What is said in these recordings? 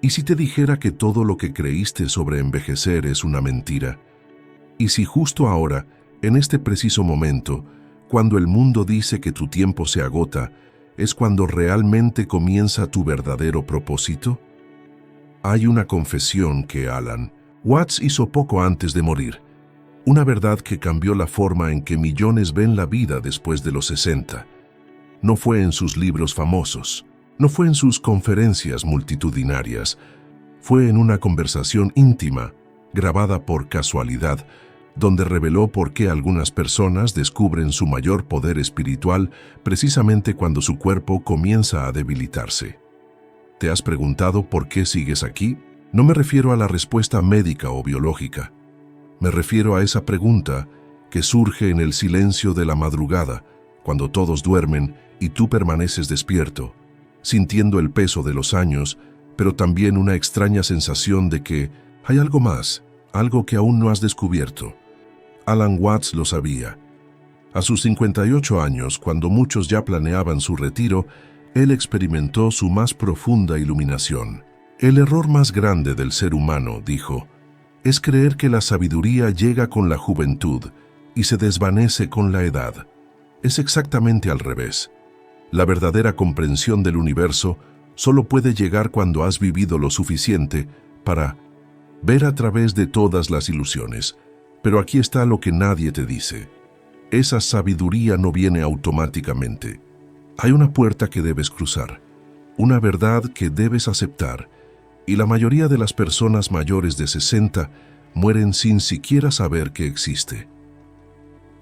¿Y si te dijera que todo lo que creíste sobre envejecer es una mentira? ¿Y si justo ahora, en este preciso momento, cuando el mundo dice que tu tiempo se agota, es cuando realmente comienza tu verdadero propósito? Hay una confesión que Alan Watts hizo poco antes de morir. Una verdad que cambió la forma en que millones ven la vida después de los 60. No fue en sus libros famosos, no fue en sus conferencias multitudinarias, fue en una conversación íntima, grabada por casualidad, donde reveló por qué algunas personas descubren su mayor poder espiritual precisamente cuando su cuerpo comienza a debilitarse. ¿Te has preguntado por qué sigues aquí? No me refiero a la respuesta médica o biológica. Me refiero a esa pregunta que surge en el silencio de la madrugada, cuando todos duermen y tú permaneces despierto, sintiendo el peso de los años, pero también una extraña sensación de que hay algo más, algo que aún no has descubierto. Alan Watts lo sabía. A sus 58 años, cuando muchos ya planeaban su retiro, él experimentó su más profunda iluminación. El error más grande del ser humano, dijo, es creer que la sabiduría llega con la juventud y se desvanece con la edad. Es exactamente al revés. La verdadera comprensión del universo solo puede llegar cuando has vivido lo suficiente para ver a través de todas las ilusiones. Pero aquí está lo que nadie te dice. Esa sabiduría no viene automáticamente. Hay una puerta que debes cruzar, una verdad que debes aceptar, y la mayoría de las personas mayores de 60 mueren sin siquiera saber que existe.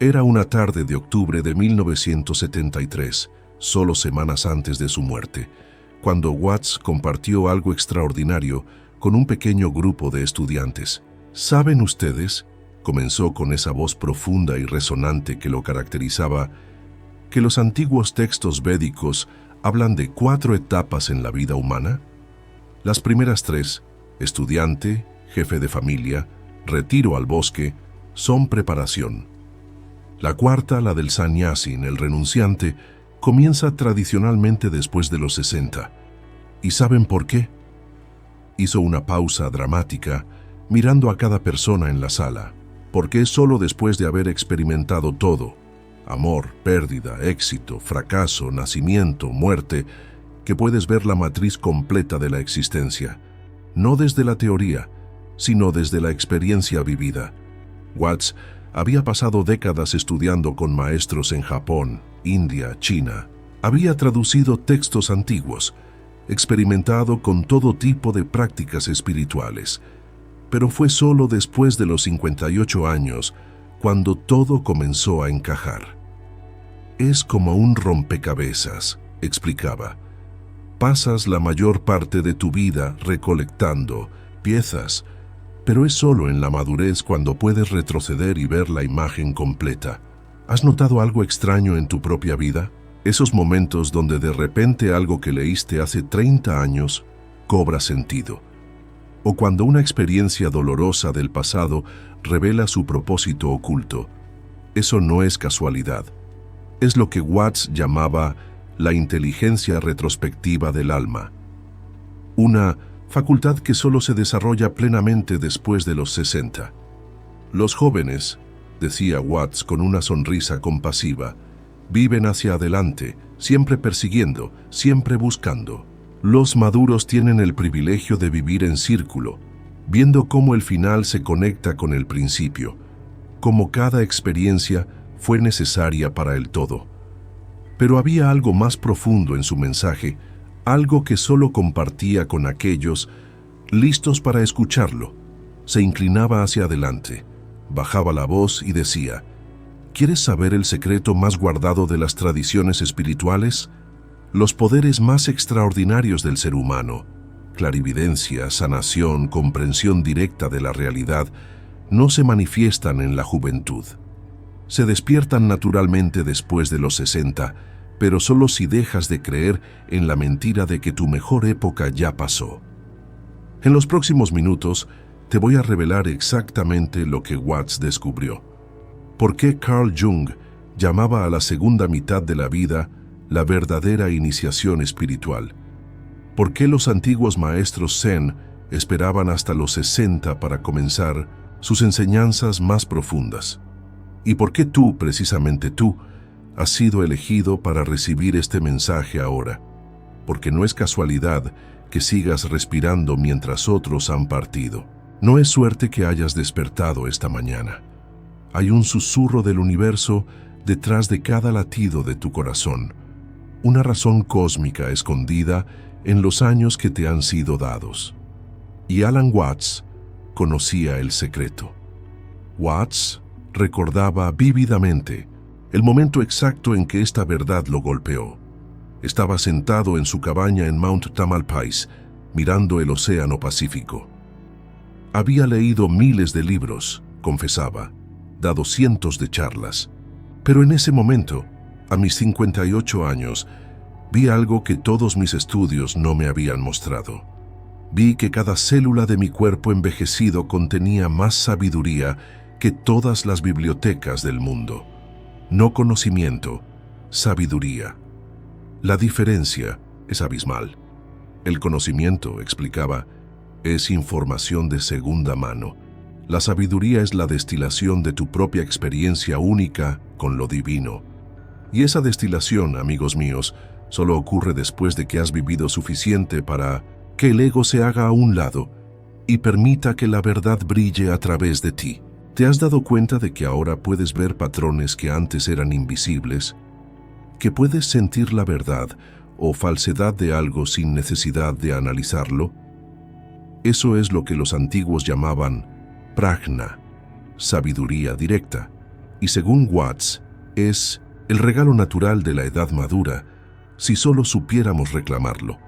Era una tarde de octubre de 1973, solo semanas antes de su muerte, cuando Watts compartió algo extraordinario con un pequeño grupo de estudiantes. ¿Saben ustedes?, comenzó con esa voz profunda y resonante que lo caracterizaba, que los antiguos textos védicos hablan de 4 etapas en la vida humana. Las primeras 3, estudiante, jefe de familia, retiro al bosque, son preparación. La cuarta, la del sannyasin, el renunciante, comienza tradicionalmente después de los 60. ¿Y saben por qué? Hizo una pausa dramática, mirando a cada persona en la sala. Porque es solo después de haber experimentado todo, amor, pérdida, éxito, fracaso, nacimiento, muerte, que puedes ver la matriz completa de la existencia, no desde la teoría, sino desde la experiencia vivida. Watts había pasado décadas estudiando con maestros en Japón, India, China. Había traducido textos antiguos, experimentado con todo tipo de prácticas espirituales, pero fue solo después de los 58 años cuando todo comenzó a encajar. Es como un rompecabezas, explicaba. Pasas la mayor parte de tu vida recolectando piezas, pero es solo en la madurez cuando puedes retroceder y ver la imagen completa. ¿Has notado algo extraño en tu propia vida? Esos momentos donde de repente algo que leíste hace 30 años cobra sentido. O cuando una experiencia dolorosa del pasado revela su propósito oculto. Eso no es casualidad. Es lo que Watts llamaba la inteligencia retrospectiva del alma. Una facultad que solo se desarrolla plenamente después de los 60. Los jóvenes, decía Watts con una sonrisa compasiva, viven hacia adelante, siempre persiguiendo, siempre buscando. Los maduros tienen el privilegio de vivir en círculo, viendo cómo el final se conecta con el principio, cómo cada experiencia fue necesaria para el todo. Pero había algo más profundo en su mensaje, algo que solo compartía con aquellos listos para escucharlo. Se inclinaba hacia adelante, bajaba la voz y decía: ¿quieres saber el secreto más guardado de las tradiciones espirituales? Los poderes más extraordinarios del ser humano, clarividencia, sanación, comprensión directa de la realidad, no se manifiestan en la juventud. Se despiertan naturalmente después de los 60, pero solo si dejas de creer en la mentira de que tu mejor época ya pasó. En los próximos minutos te voy a revelar exactamente lo que Watts descubrió. ¿Por qué Carl Jung llamaba a la segunda mitad de la vida la verdadera iniciación espiritual? ¿Por qué los antiguos maestros Zen esperaban hasta los 60 para comenzar sus enseñanzas más profundas? ¿Y por qué tú, precisamente tú, has sido elegido para recibir este mensaje ahora? Porque no es casualidad que sigas respirando mientras otros han partido. No es suerte que hayas despertado esta mañana. Hay un susurro del universo detrás de cada latido de tu corazón, una razón cósmica escondida en los años que te han sido dados. Y Alan Watts conocía el secreto. Watts recordaba vívidamente el momento exacto en que esta verdad lo golpeó. Estaba sentado en su cabaña en Mount Tamalpais, mirando el océano Pacífico. Había leído miles de libros, confesaba, dado cientos de charlas, pero en ese momento, a mis 58 años, vi algo que todos mis estudios no me habían mostrado. Vi que cada célula de mi cuerpo envejecido contenía más sabiduría que todas las bibliotecas del mundo. No conocimiento, sabiduría. La diferencia es abismal. El conocimiento, explicaba, es información de segunda mano. La sabiduría es la destilación de tu propia experiencia única con lo divino. Y esa destilación, amigos míos, solo ocurre después de que has vivido suficiente para que el ego se haga a un lado y permita que la verdad brille a través de ti. ¿Te has dado cuenta de que ahora puedes ver patrones que antes eran invisibles? ¿Que puedes sentir la verdad o falsedad de algo sin necesidad de analizarlo? Eso es lo que los antiguos llamaban prajna, sabiduría directa, y según Watts, es el regalo natural de la edad madura si solo supiéramos reclamarlo.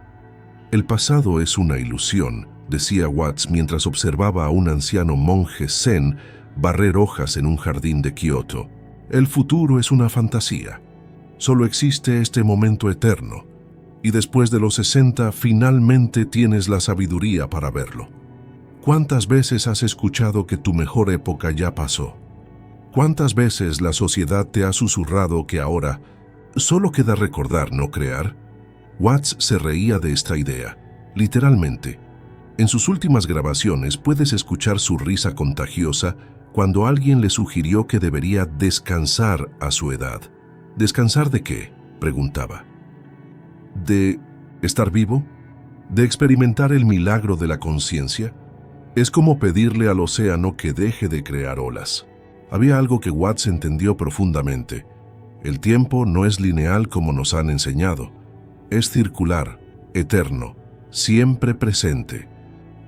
El pasado es una ilusión, decía Watts mientras observaba a un anciano monje zen barrer hojas en un jardín de Kioto. El futuro es una fantasía. Solo existe este momento eterno, y después de los 60 finalmente tienes la sabiduría para verlo. ¿Cuántas veces has escuchado que tu mejor época ya pasó? ¿Cuántas veces la sociedad te ha susurrado que ahora solo queda recordar, no crear? Watts se reía de esta idea, literalmente. En sus últimas grabaciones puedes escuchar su risa contagiosa cuando alguien le sugirió que debería descansar a su edad. ¿Descansar de qué?, preguntaba. ¿De estar vivo? ¿De experimentar el milagro de la conciencia? Es como pedirle al océano que deje de crear olas. Había algo que Watts entendió profundamente. El tiempo no es lineal como nos han enseñado. Es circular, eterno, siempre presente.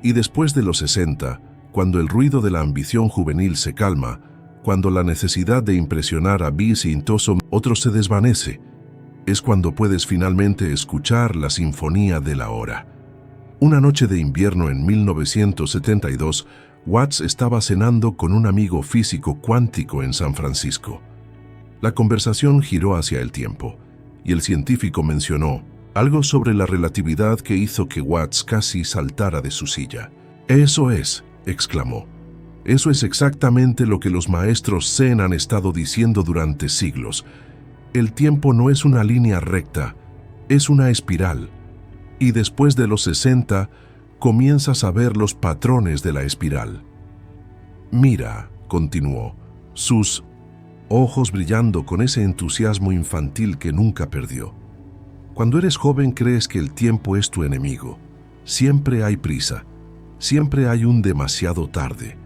Y después de los 60, cuando el ruido de la ambición juvenil se calma, cuando la necesidad de impresionar a bis y intoso otros se desvanece, es cuando puedes finalmente escuchar la sinfonía de la hora. Una noche de invierno en 1972, Watts estaba cenando con un amigo físico cuántico en San Francisco. La conversación giró hacia el tiempo, y el científico mencionó algo sobre la relatividad que hizo que Watts casi saltara de su silla. «Eso es», exclamó. «Eso es exactamente lo que los maestros Zen han estado diciendo durante siglos. El tiempo no es una línea recta, es una espiral. Y después de los 60, comienzas a ver los patrones de la espiral». «Mira», continuó, sus ojos brillando con ese entusiasmo infantil que nunca perdió. «Cuando eres joven crees que el tiempo es tu enemigo. Siempre hay prisa, siempre hay un demasiado tarde.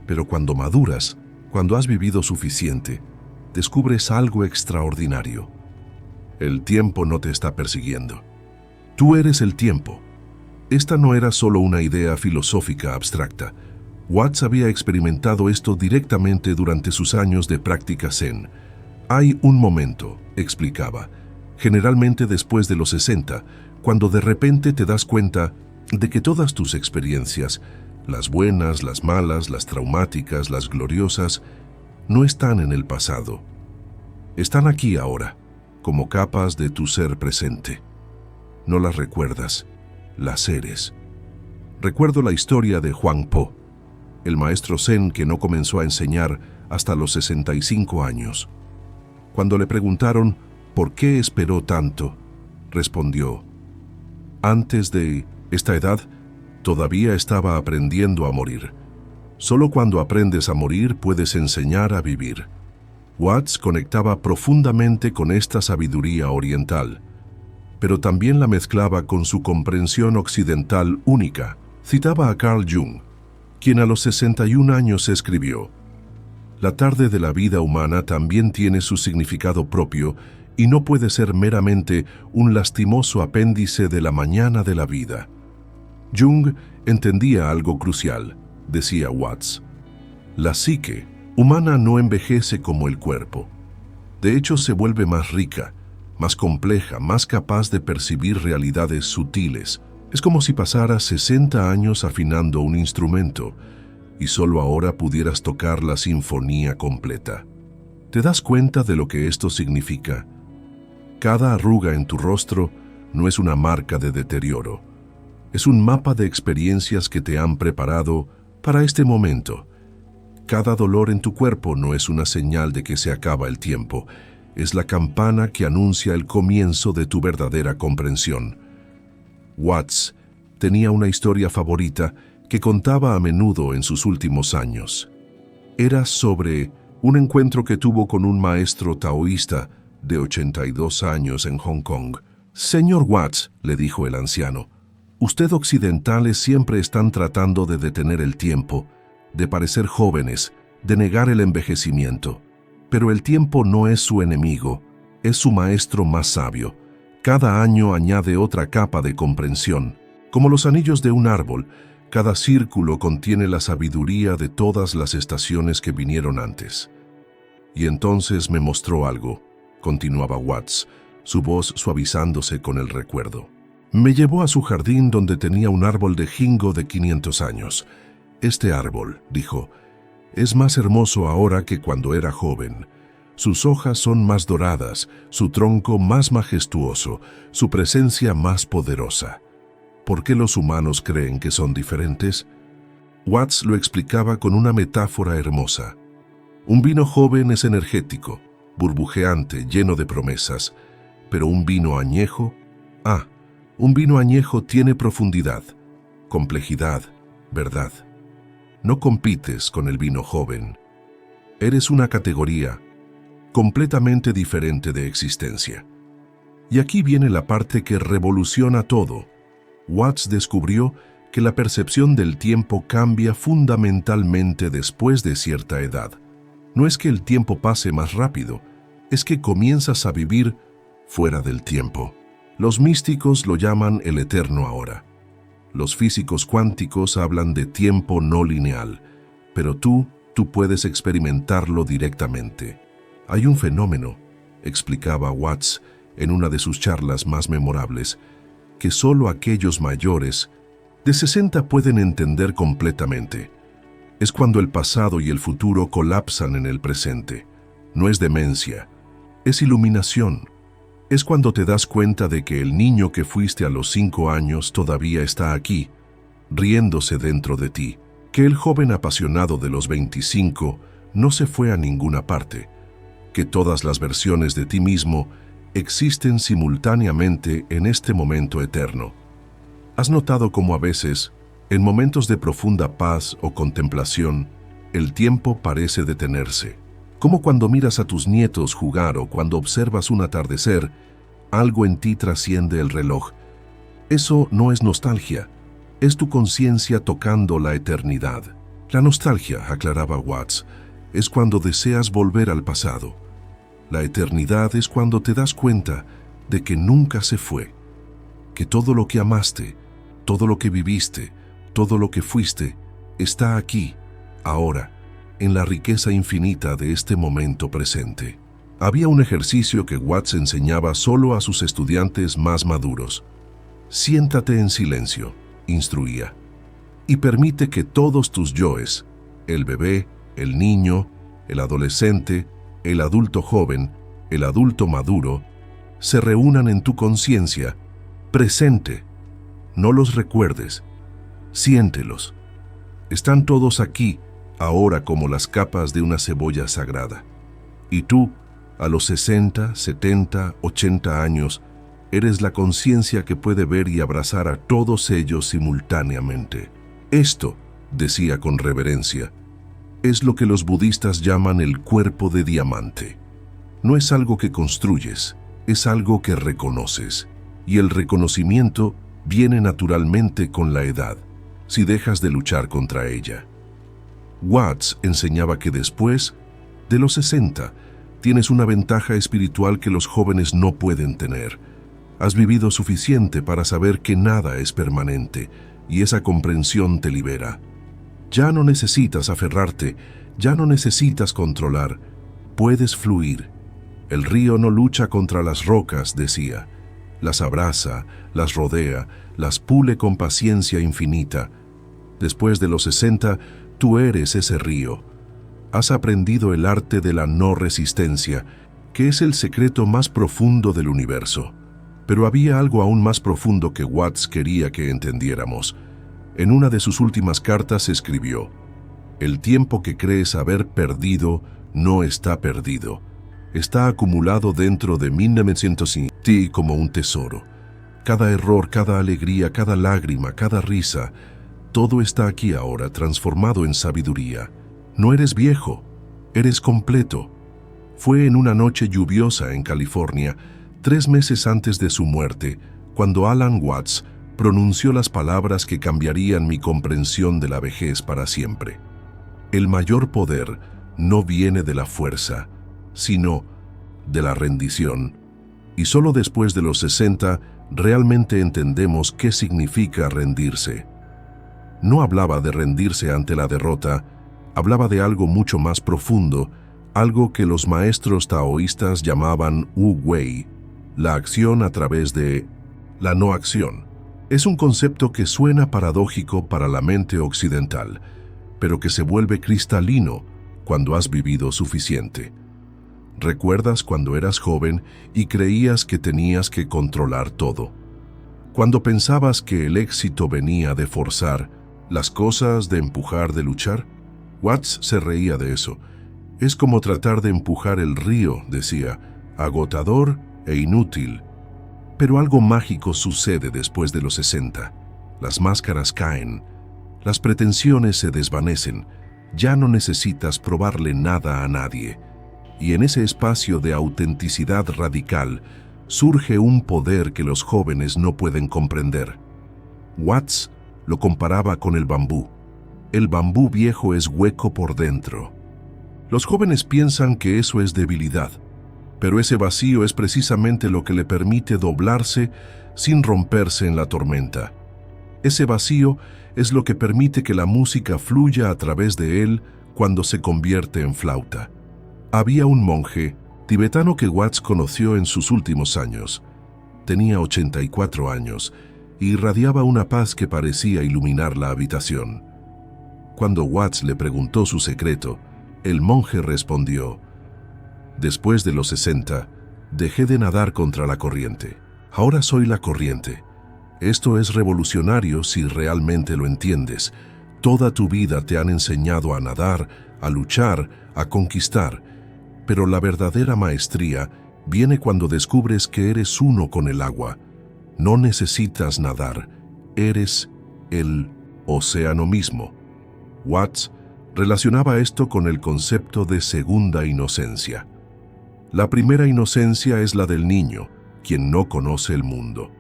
Pero cuando maduras, cuando has vivido suficiente, descubres algo extraordinario. El tiempo no te está persiguiendo. Tú eres el tiempo». Esta no era solo una idea filosófica abstracta. Watts había experimentado esto directamente durante sus años de práctica Zen. Hay un momento, explicaba, generalmente después de los 60, cuando de repente te das cuenta de que todas tus experiencias, las buenas, las malas, las traumáticas, las gloriosas, no están en el pasado. Están aquí ahora, como capas de tu ser presente. No las recuerdas, las eres. Recuerdo la historia de Huang Po, el maestro Zen que no comenzó a enseñar hasta los 65 años. Cuando le preguntaron por qué esperó tanto, respondió: Antes de esta edad, todavía estaba aprendiendo a morir. Solo cuando aprendes a morir puedes enseñar a vivir. Watts conectaba profundamente con esta sabiduría oriental, pero también la mezclaba con su comprensión occidental única. Citaba a Carl Jung, quien a los 61 años escribió: «La tarde de la vida humana también tiene su significado propio y no puede ser meramente un lastimoso apéndice de la mañana de la vida». Jung entendía algo crucial, decía Watts. La psique humana no envejece como el cuerpo. De hecho, se vuelve más rica, más compleja, más capaz de percibir realidades sutiles. Es como si pasaras 60 años afinando un instrumento y solo ahora pudieras tocar la sinfonía completa. ¿Te das cuenta de lo que esto significa? Cada arruga en tu rostro no es una marca de deterioro. Es un mapa de experiencias que te han preparado para este momento. Cada dolor en tu cuerpo no es una señal de que se acaba el tiempo. Es la campana que anuncia el comienzo de tu verdadera comprensión. Watts tenía una historia favorita que contaba a menudo en sus últimos años. Era sobre un encuentro que tuvo con un maestro taoísta de 82 años en Hong Kong. «Señor Watts», le dijo el anciano, «usted occidentales siempre están tratando de detener el tiempo, de parecer jóvenes, de negar el envejecimiento. Pero el tiempo no es su enemigo, es su maestro más sabio. Cada año añade otra capa de comprensión. Como los anillos de un árbol, cada círculo contiene la sabiduría de todas las estaciones que vinieron antes». «Y entonces me mostró algo», continuaba Watts, su voz suavizándose con el recuerdo. «Me llevó a su jardín donde tenía un árbol de jingo de 500 años. Este árbol», dijo, «es más hermoso ahora que cuando era joven. Sus hojas son más doradas, su tronco más majestuoso, su presencia más poderosa. ¿Por qué los humanos creen que son diferentes?». Watts lo explicaba con una metáfora hermosa. Un vino joven es energético, burbujeante, lleno de promesas, pero un vino añejo, un vino añejo tiene profundidad, complejidad, verdad. No compites con el vino joven. Eres una categoría completamente diferente de existencia. Y aquí viene la parte que revoluciona todo. Watts descubrió que la percepción del tiempo cambia fundamentalmente después de cierta edad. No es que el tiempo pase más rápido, es que comienzas a vivir fuera del tiempo. Los místicos lo llaman el eterno ahora. Los físicos cuánticos hablan de tiempo no lineal, pero tú puedes experimentarlo directamente. Hay un fenómeno, explicaba Watts en una de sus charlas más memorables, que solo aquellos mayores de 60 pueden entender completamente. Es cuando el pasado y el futuro colapsan en el presente. No es demencia, es iluminación. Es cuando te das cuenta de que el niño que fuiste a los 5 años todavía está aquí, riéndose dentro de ti, que el joven apasionado de los 25 no se fue a ninguna parte, que todas las versiones de ti mismo existen simultáneamente en este momento eterno. ¿Has notado cómo a veces, en momentos de profunda paz o contemplación, el tiempo parece detenerse? Como cuando miras a tus nietos jugar o cuando observas un atardecer, algo en ti trasciende el reloj. Eso no es nostalgia, es tu conciencia tocando la eternidad. La nostalgia, aclaraba Watts, es cuando deseas volver al pasado. La eternidad es cuando te das cuenta de que nunca se fue, que todo lo que amaste, todo lo que viviste, todo lo que fuiste, está aquí, ahora, en la riqueza infinita de este momento presente. Había un ejercicio que Watts enseñaba solo a sus estudiantes más maduros. Siéntate en silencio, instruía, y permite que todos tus yoes, el bebé, el niño, el adolescente, el adulto joven, el adulto maduro, se reúnan en tu conciencia, presente. No los recuerdes, siéntelos. Están todos aquí, ahora como las capas de una cebolla sagrada. Y tú, a los 60, 70, 80 años, Eres la conciencia que puede ver y abrazar a todos ellos simultáneamente. Esto, decía con reverencia, es lo que los budistas llaman el cuerpo de diamante. No es algo que construyes, es algo que reconoces. Y el reconocimiento viene naturalmente con la edad, si dejas de luchar contra ella. Watts enseñaba que después de los 60, tienes una ventaja espiritual que los jóvenes no pueden tener. Has vivido suficiente para saber que nada es permanente, y esa comprensión te libera. Ya no necesitas aferrarte, ya no necesitas controlar, puedes fluir. El río no lucha contra las rocas, decía. Las abraza, las rodea, las pule con paciencia infinita. Después de los 60, tú eres ese río. Has aprendido el arte de la no resistencia, que es el secreto más profundo del universo. Pero había algo aún más profundo que Watts quería que entendiéramos. En una de sus últimas cartas escribió: «El tiempo que crees haber perdido no está perdido. Está acumulado dentro de 1905 ti como un tesoro. Cada error, cada alegría, cada lágrima, cada risa, todo está aquí ahora transformado en sabiduría. No eres viejo, eres completo». Fue en una noche lluviosa en California, 3 meses antes de su muerte, cuando Alan Watts pronunció las palabras que cambiarían mi comprensión de la vejez para siempre. El mayor poder no viene de la fuerza, sino de la rendición. Y solo después de los 60 realmente entendemos qué significa rendirse. No hablaba de rendirse ante la derrota, hablaba de algo mucho más profundo, algo que los maestros taoístas llamaban Wu Wei, la acción a través de la no acción. Es un concepto que suena paradójico para la mente occidental, pero que se vuelve cristalino cuando has vivido suficiente. ¿Recuerdas cuando eras joven y creías que tenías que controlar todo? Cuando pensabas que el éxito venía de forzar las cosas, de empujar, de luchar. Watts se reía de eso. Es como tratar de empujar el río, decía, agotador e inútil. Pero algo mágico sucede después de los 60. Las máscaras caen, las pretensiones se desvanecen, ya no necesitas probarle nada a nadie. Y en ese espacio de autenticidad radical surge un poder que los jóvenes no pueden comprender. Watts lo comparaba con el bambú. El bambú viejo es hueco por dentro. Los jóvenes piensan que eso es debilidad, pero ese vacío es precisamente lo que le permite doblarse sin romperse en la tormenta. Ese vacío es lo que permite que la música fluya a través de él cuando se convierte en flauta. Había un monje tibetano que Watts conoció en sus últimos años. Tenía 84 años y irradiaba una paz que parecía iluminar la habitación. Cuando Watts le preguntó su secreto, el monje respondió: «Después de los 60, dejé de nadar contra la corriente. Ahora soy la corriente. Esto es revolucionario si realmente lo entiendes. Toda tu vida te han enseñado a nadar, a luchar, a conquistar. Pero la verdadera maestría viene cuando descubres que eres uno con el agua. No necesitas nadar, eres el océano mismo». Watts relacionaba esto con el concepto de segunda inocencia. La primera inocencia es la del niño, quien no conoce el mundo.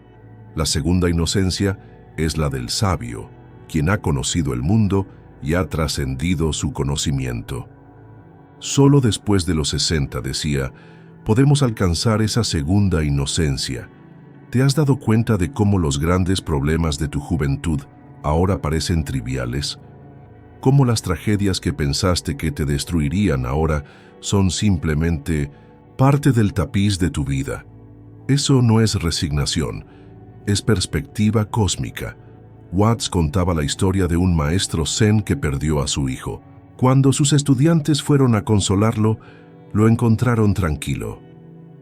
La segunda inocencia es la del sabio, quien ha conocido el mundo y ha trascendido su conocimiento. Solo después de los 60, decía, podemos alcanzar esa segunda inocencia. ¿Te has dado cuenta de cómo los grandes problemas de tu juventud ahora parecen triviales? ¿Cómo las tragedias que pensaste que te destruirían ahora son simplemente parte del tapiz de tu vida? Eso no es resignación, es perspectiva cósmica. Watts contaba la historia de un maestro zen que perdió a su hijo. Cuando sus estudiantes fueron a consolarlo, lo encontraron tranquilo.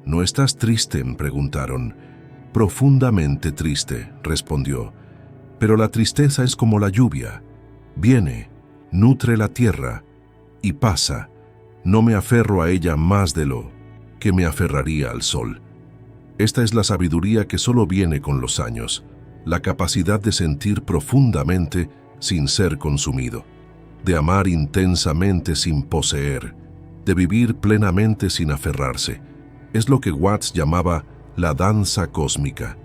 «¿No estás triste?», preguntaron. «Profundamente triste», respondió. «Pero la tristeza es como la lluvia. Viene, nutre la tierra y pasa. No me aferro a ella más de lo que me aferraría al sol». Esta es la sabiduría que solo viene con los años, la capacidad de sentir profundamente sin ser consumido, de amar intensamente sin poseer, de vivir plenamente sin aferrarse. Es lo que Watts llamaba la danza cósmica,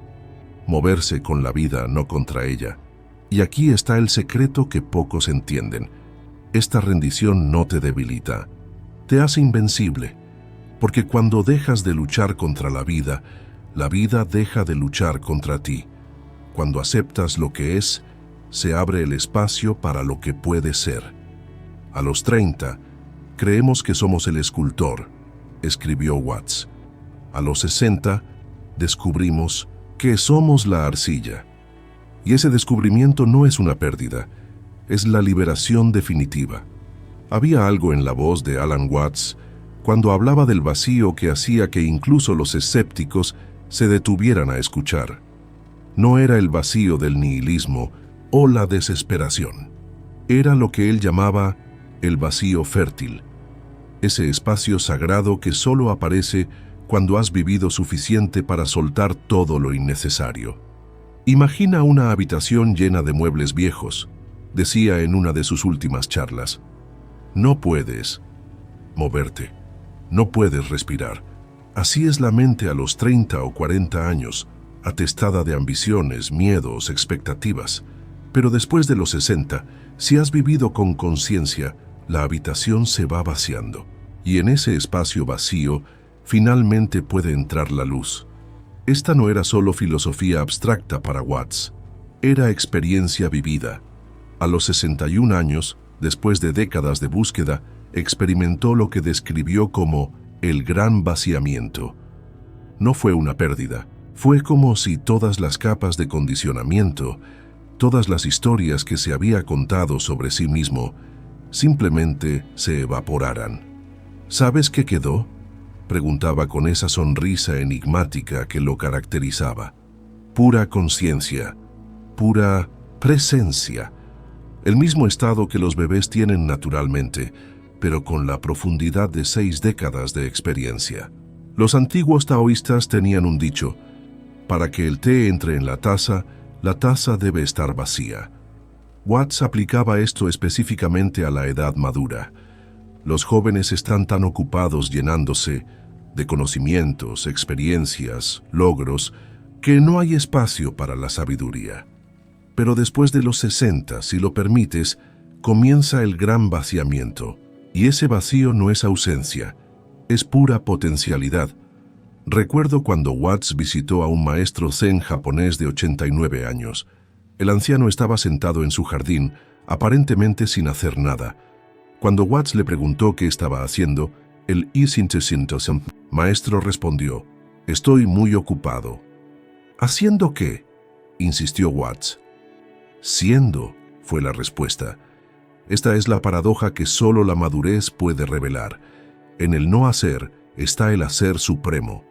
moverse con la vida, no contra ella. Y aquí está el secreto que pocos entienden. Esta rendición no te debilita, te hace invencible, porque cuando dejas de luchar contra la vida deja de luchar contra ti. Cuando aceptas lo que es, se abre el espacio para lo que puede ser. A los 30, creemos que somos el escultor, escribió Watts. A los 60, descubrimos que somos la arcilla. Y ese descubrimiento no es una pérdida, es la liberación definitiva. Había algo en la voz de Alan Watts cuando hablaba del vacío que hacía que incluso los escépticos se detuvieran a escuchar. No era el vacío del nihilismo o la desesperación. Era lo que él llamaba el vacío fértil, ese espacio sagrado que solo aparece cuando has vivido suficiente para soltar todo lo innecesario. Imagina una habitación llena de muebles viejos, decía en una de sus últimas charlas. No puedes moverte, no puedes respirar. Así es la mente a los 30 o 40 años, atestada de ambiciones, miedos, expectativas. Pero después de los 60, si has vivido con conciencia, la habitación se va vaciando. Y en ese espacio vacío, finalmente puede entrar la luz. Esta no era solo filosofía abstracta para Watts, era experiencia vivida. A los 61 años, después de décadas de búsqueda, experimentó lo que describió como el gran vaciamiento. No fue una pérdida, fue como si todas las capas de condicionamiento, todas las historias que se había contado sobre sí mismo, simplemente se evaporaran. ¿Sabes qué quedó?, preguntaba con esa sonrisa enigmática que lo caracterizaba. Pura conciencia, pura presencia, el mismo estado que los bebés tienen naturalmente, pero con la profundidad de 6 décadas de experiencia. Los antiguos taoístas tenían un dicho: para que el té entre en la taza debe estar vacía. Watts aplicaba esto específicamente a la edad madura. Los jóvenes están tan ocupados llenándose de conocimientos, experiencias, logros, que no hay espacio para la sabiduría. Pero después de los 60, si lo permites, comienza el gran vaciamiento. Y ese vacío no es ausencia, es pura potencialidad. Recuerdo cuando Watts visitó a un maestro zen japonés de 89 años. El anciano estaba sentado en su jardín, aparentemente sin hacer nada. Cuando Watts le preguntó qué estaba haciendo, el maestro respondió: «Estoy muy ocupado». «¿Haciendo qué?», insistió Watts. «Siendo», fue la respuesta. Esta es la paradoja que solo la madurez puede revelar. En el no hacer está el hacer supremo.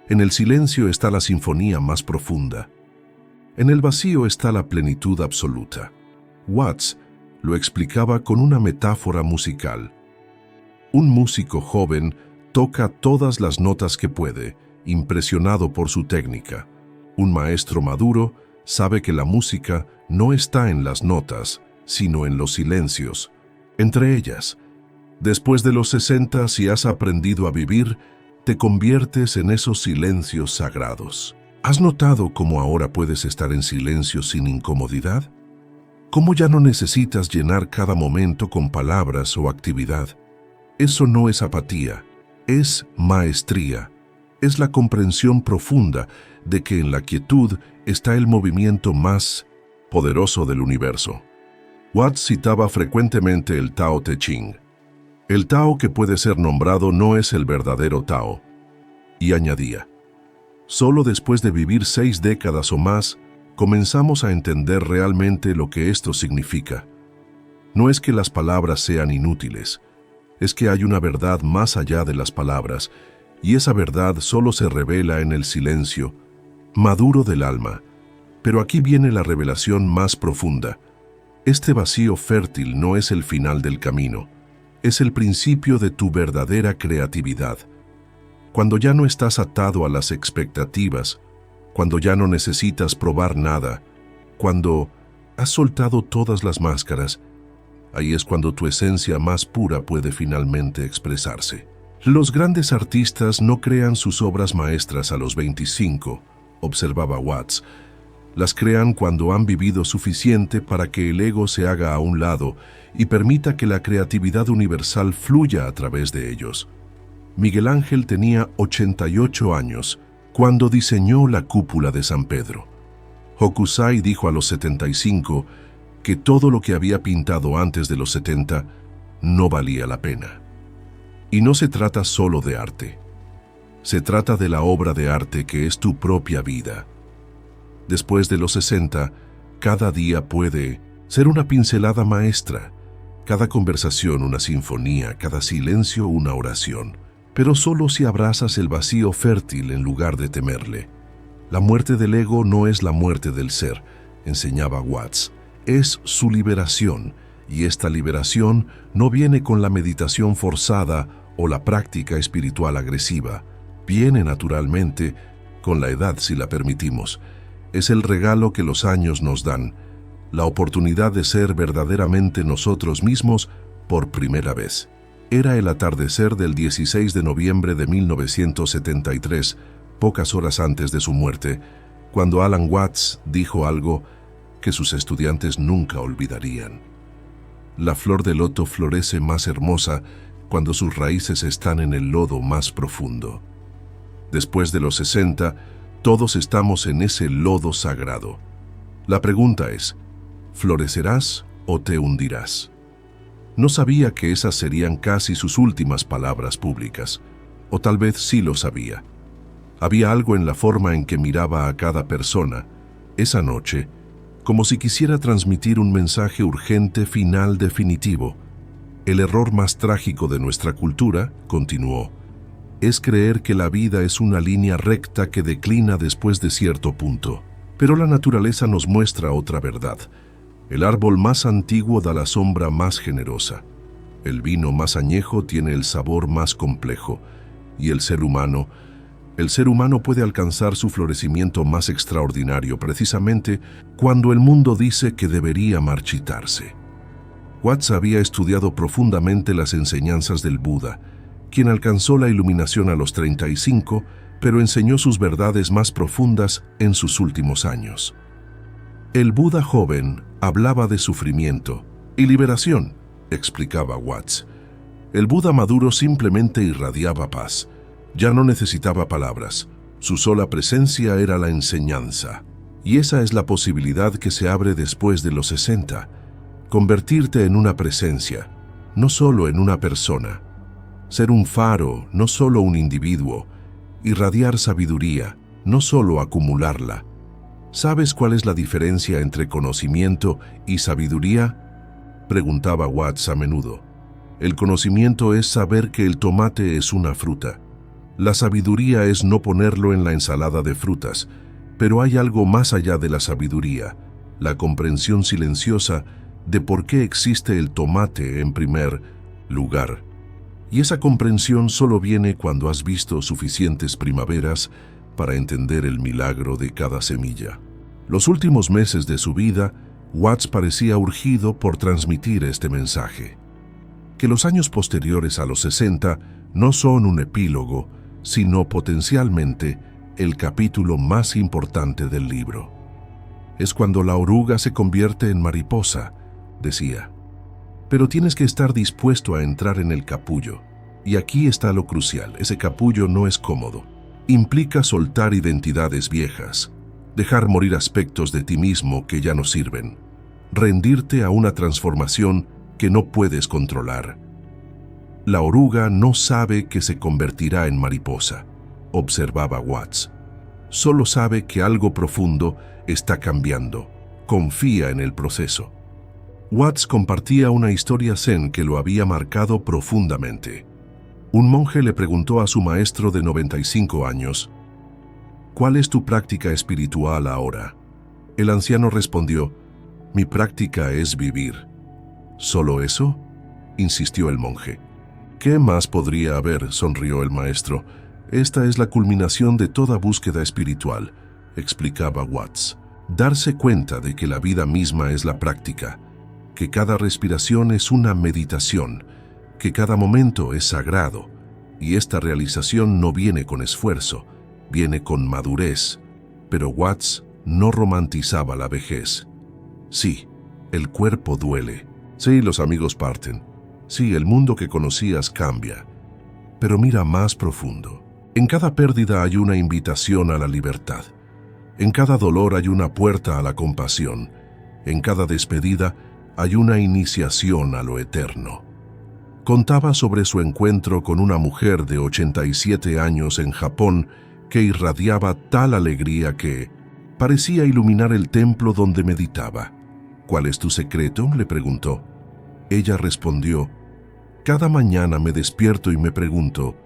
En el silencio está la sinfonía más profunda. En el vacío está la plenitud absoluta. Watts lo explicaba con una metáfora musical. Un músico joven toca todas las notas que puede, impresionado por su técnica. Un maestro maduro sabe que la música no está en las notas, sino en los silencios, entre ellas. Después de los 60, si has aprendido a vivir, te conviertes en esos silencios sagrados. ¿Has notado cómo ahora puedes estar en silencio sin incomodidad? ¿Cómo ya no necesitas llenar cada momento con palabras o actividad? Eso no es apatía, es maestría. Es la comprensión profunda de que en la quietud está el movimiento más poderoso del universo. Watts citaba frecuentemente el Tao Te Ching. El Tao que puede ser nombrado no es el verdadero Tao. Y añadía: solo después de vivir 6 décadas o más, comenzamos a entender realmente lo que esto significa. No es que las palabras sean inútiles, es que hay una verdad más allá de las palabras, y esa verdad solo se revela en el silencio, maduro del alma. Pero aquí viene la revelación más profunda. Este vacío fértil no es el final del camino, es el principio de tu verdadera creatividad. Cuando ya no estás atado a las expectativas, cuando ya no necesitas probar nada, cuando has soltado todas las máscaras, ahí es cuando tu esencia más pura puede finalmente expresarse. Los grandes artistas no crean sus obras maestras a los 25, observaba Watts. Las crean cuando han vivido suficiente para que el ego se haga a un lado y permita que la creatividad universal fluya a través de ellos. Miguel Ángel tenía 88 años cuando diseñó la cúpula de San Pedro. Hokusai dijo a los 75 que todo lo que había pintado antes de los 70 no valía la pena. Y no se trata solo de arte. Se trata de la obra de arte que es tu propia vida. Después de los 60, cada día puede ser una pincelada maestra, cada conversación una sinfonía, cada silencio una oración, pero solo si abrazas el vacío fértil en lugar de temerle. La muerte del ego no es la muerte del ser, enseñaba Watts, es su liberación, y esta liberación no viene con la meditación forzada o la práctica espiritual agresiva, viene naturalmente con la edad si la permitimos. Es el regalo que los años nos dan, la oportunidad de ser verdaderamente nosotros mismos por primera vez. Era el atardecer del 16 de noviembre de 1973, pocas horas antes de su muerte, cuando Alan Watts dijo algo que sus estudiantes nunca olvidarían. La flor de loto florece más hermosa cuando sus raíces están en el lodo más profundo. Después de los 60, todos estamos en ese lodo sagrado. La pregunta es, ¿florecerás o te hundirás? No sabía que esas serían casi sus últimas palabras públicas, o tal vez sí lo sabía. Había algo en la forma en que miraba a cada persona, esa noche, como si quisiera transmitir un mensaje urgente, final, definitivo. El error más trágico de nuestra cultura, continuó, es creer que la vida es una línea recta que declina después de cierto punto. Pero la naturaleza nos muestra otra verdad. El árbol más antiguo da la sombra más generosa. El vino más añejo tiene el sabor más complejo. Y el ser humano puede alcanzar su florecimiento más extraordinario precisamente cuando el mundo dice que debería marchitarse. Watts había estudiado profundamente las enseñanzas del Buda, quien alcanzó la iluminación a los 35, pero enseñó sus verdades más profundas en sus últimos años. El Buda joven hablaba de sufrimiento y liberación, explicaba Watts. El Buda maduro simplemente irradiaba paz. Ya no necesitaba palabras. Su sola presencia era la enseñanza. Y esa es la posibilidad que se abre después de los 60. Convertirte en una presencia, no solo en una persona. Ser un faro, no solo un individuo. Irradiar sabiduría, no solo acumularla. ¿Sabes cuál es la diferencia entre conocimiento y sabiduría? Preguntaba Watts a menudo. El conocimiento es saber que el tomate es una fruta. La sabiduría es no ponerlo en la ensalada de frutas, pero hay algo más allá de la sabiduría, la comprensión silenciosa de por qué existe el tomate en primer lugar. Y esa comprensión solo viene cuando has visto suficientes primaveras para entender el milagro de cada semilla. Los últimos meses de su vida, Watts parecía urgido por transmitir este mensaje. Que los años posteriores a los 60 no son un epílogo, sino potencialmente el capítulo más importante del libro. Es cuando la oruga se convierte en mariposa, decía. Pero tienes que estar dispuesto a entrar en el capullo. Y aquí está lo crucial, ese capullo no es cómodo. Implica soltar identidades viejas, dejar morir aspectos de ti mismo que ya no sirven, rendirte a una transformación que no puedes controlar. La oruga no sabe que se convertirá en mariposa, observaba Watts. Solo sabe que algo profundo está cambiando. Confía en el proceso. Watts compartía una historia zen que lo había marcado profundamente. Un monje le preguntó a su maestro de 95 años, ¿cuál es tu práctica espiritual ahora? El anciano respondió, mi práctica es vivir. ¿Solo eso? Insistió el monje. ¿Qué más podría haber?, sonrió el maestro. Esta es la culminación de toda búsqueda espiritual, explicaba Watts. Darse cuenta de que la vida misma es la práctica, que cada respiración es una meditación, que cada momento es sagrado, y esta realización no viene con esfuerzo, viene con madurez. Pero Watts no romantizaba la vejez. Sí, el cuerpo duele. Sí, los amigos parten. Sí, el mundo que conocías cambia. Pero mira más profundo. En cada pérdida hay una invitación a la libertad. En cada dolor hay una puerta a la compasión. En cada despedida hay una iniciación a lo eterno. Contaba sobre su encuentro con una mujer de 87 años en Japón que irradiaba tal alegría que parecía iluminar el templo donde meditaba. ¿Cuál es tu secreto?, le preguntó. Ella respondió: cada mañana me despierto y me pregunto,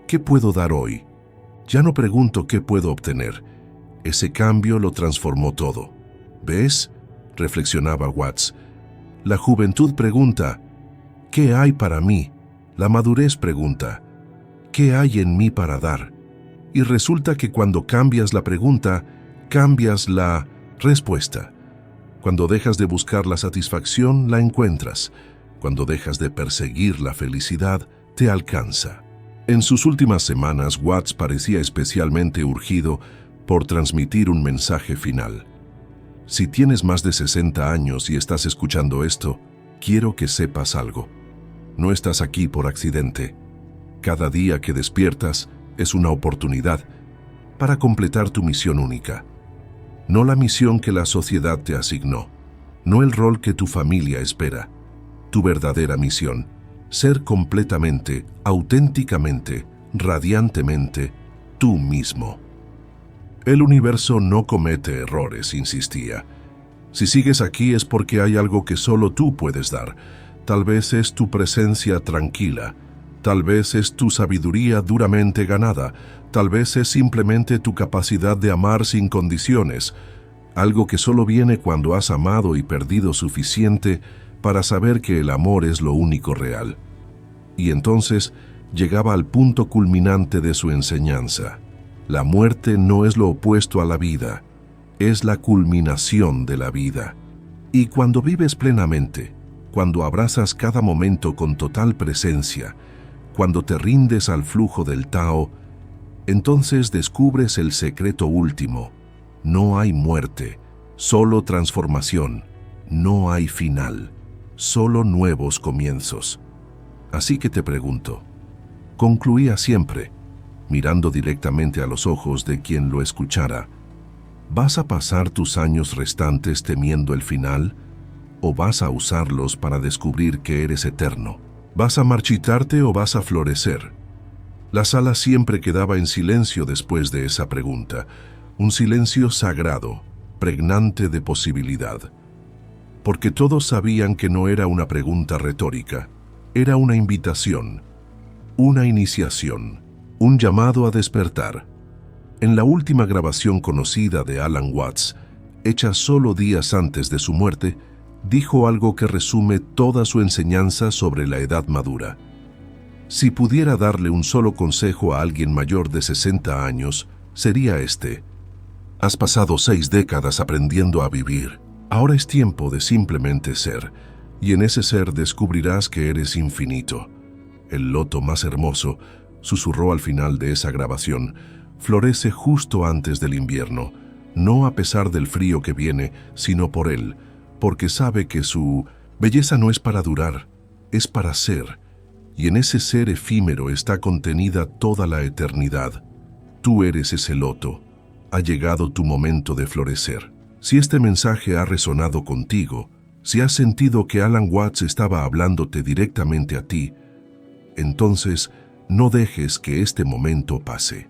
¿qué puedo dar hoy? Ya no pregunto qué puedo obtener. Ese cambio lo transformó todo. ¿Ves?, reflexionaba Watts. La juventud pregunta, ¿qué hay para mí? La madurez pregunta, ¿qué hay en mí para dar? Y resulta que cuando cambias la pregunta, cambias la respuesta. Cuando dejas de buscar la satisfacción, la encuentras. Cuando dejas de perseguir la felicidad, te alcanza. En sus últimas semanas, Watts parecía especialmente urgido por transmitir un mensaje final. Si tienes más de 60 años y estás escuchando esto, quiero que sepas algo. No estás aquí por accidente. Cada día que despiertas es una oportunidad para completar tu misión única. No la misión que la sociedad te asignó, no el rol que tu familia espera. Tu verdadera misión, ser completamente, auténticamente, radiantemente tú mismo. El universo no comete errores, insistía. Si sigues aquí es porque hay algo que solo tú puedes dar. Tal vez es tu presencia tranquila, tal vez es tu sabiduría duramente ganada, tal vez es simplemente tu capacidad de amar sin condiciones, algo que solo viene cuando has amado y perdido suficiente para saber que el amor es lo único real. Y entonces llegaba al punto culminante de su enseñanza. La muerte no es lo opuesto a la vida, es la culminación de la vida. Y cuando vives plenamente, cuando abrazas cada momento con total presencia, cuando te rindes al flujo del Tao, entonces descubres el secreto último. No hay muerte, solo transformación. No hay final, solo nuevos comienzos. Así que te pregunto, concluía siempre, mirando directamente a los ojos de quien lo escuchara, ¿vas a pasar tus años restantes temiendo el final? ¿O vas a usarlos para descubrir que eres eterno? ¿Vas a marchitarte o vas a florecer? La sala siempre quedaba en silencio después de esa pregunta, un silencio sagrado, pregnante de posibilidad. Porque todos sabían que no era una pregunta retórica, era una invitación, una iniciación, un llamado a despertar. En la última grabación conocida de Alan Watts, hecha solo días antes de su muerte, dijo algo que resume toda su enseñanza sobre la edad madura. Si pudiera darle un solo consejo a alguien mayor de 60 años, sería este: has pasado 6 décadas aprendiendo a vivir. Ahora es tiempo de simplemente ser, y en ese ser descubrirás que eres infinito. El loto más hermoso, susurró al final de esa grabación, florece justo antes del invierno, no a pesar del frío que viene, sino por él, porque sabe que su belleza no es para durar, es para ser, y en ese ser efímero está contenida toda la eternidad. Tú eres ese loto. Ha llegado tu momento de florecer. Si este mensaje ha resonado contigo, si has sentido que Alan Watts estaba hablándote directamente a ti, entonces no dejes que este momento pase.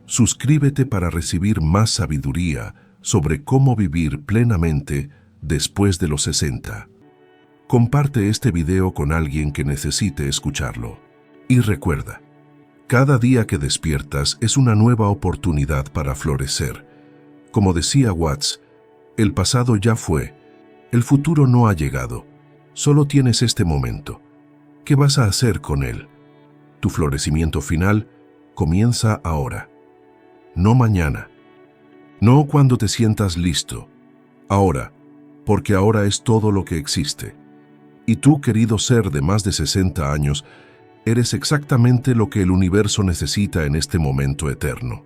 Suscríbete para recibir más sabiduría sobre cómo vivir plenamente después de los 60. Comparte este video con alguien que necesite escucharlo. Y recuerda, cada día que despiertas es una nueva oportunidad para florecer. Como decía Watts, el pasado ya fue, el futuro no ha llegado, solo tienes este momento. ¿Qué vas a hacer con él? Tu florecimiento final comienza ahora, no mañana, no cuando te sientas listo, ahora, porque ahora es todo lo que existe. Y tú, querido ser de más de 60 años, eres exactamente lo que el universo necesita en este momento eterno.